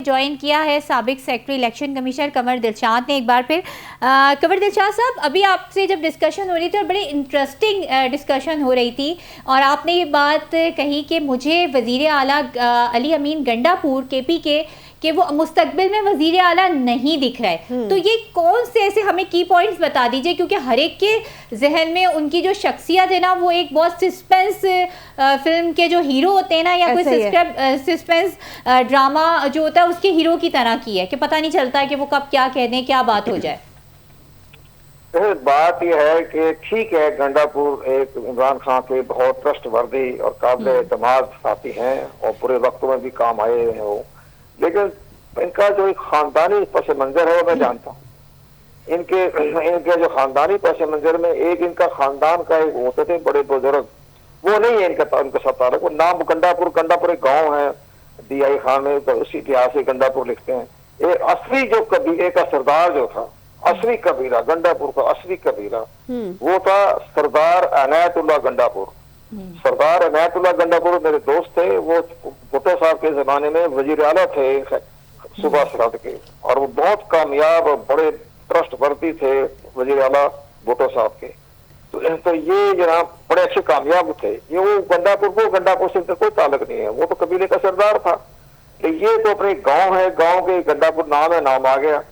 Join किया है साबिक secretary election commissioner Kanwar Dilshad ने एक बार फिर। कंवर दिलशाद साहब, अभी आपसे जब डिस्कशन हो रही थी और बड़ी इंटरेस्टिंग डिस्कशन हो रही थी और आपने ये बात कही कि मुझे वज़ीर आला अली अमीन गंडापुर केपी के वो मुस्तकबिल में वज़ीर आला नहीं दिख रहा है, तो ये कौन से ऐसे हमें की पॉइंट्स बता दीजिए, क्योंकि हर एक के जहन में उनकी जो शख्सियत है ना वो एक बहुत सस्पेंस फिल्म के जो हीरो होते हैं ना, या कोई सस्पेंस ड्रामा जो होता है उसके हीरो की तरह की है कि पता नहीं चलता है कि वो कब क्या कह दें, क्या बात हो जाए। बात यह है कि ठीक है, गंडापुर एक इमरान खान के बहुत ट्रस्टवर्दी और काबिल एतमाद साथी हैं और पूरे वक्तों में भी काम आए हैं वो, लेकिन इनका जो एक खानदानी पस मंजर है वो मैं जानता हूँ। इनके जो खानदानी पस मंजर में एक इनका खानदान का एक होते थे बड़े बुजुर्ग, वो नहीं है उनके साथ ताल्लुक। वो नाम गंडापुर एक गाँव है DI खान में, तो उसी इतिहास से गंडापुर लिखते हैं। ये असली जो कबीले का सरदार जो था, असली कबीला गंडापुर का असली कबीला वो था सरदार अनायतुल्लाह गंडापुर। सरदार अनायतुल्लाह गंडापुर मेरे दोस्त थे, वो भुट्टो साहब के जमाने में वजीर आला थे सूबा सरहद के, और वो बहुत कामयाब और बड़े ट्रस्टवर्दी थे वजीर आला भुट्टो साहब के। तो ये जनाब बड़े अच्छे कामयाब थे। ये वो गंडापुर से कोई ताल्लुक नहीं है, वो तो कबीले का सरदार था। ये तो अपने गांव है, गांव के गंडापुर नाम है, नाम आ गया।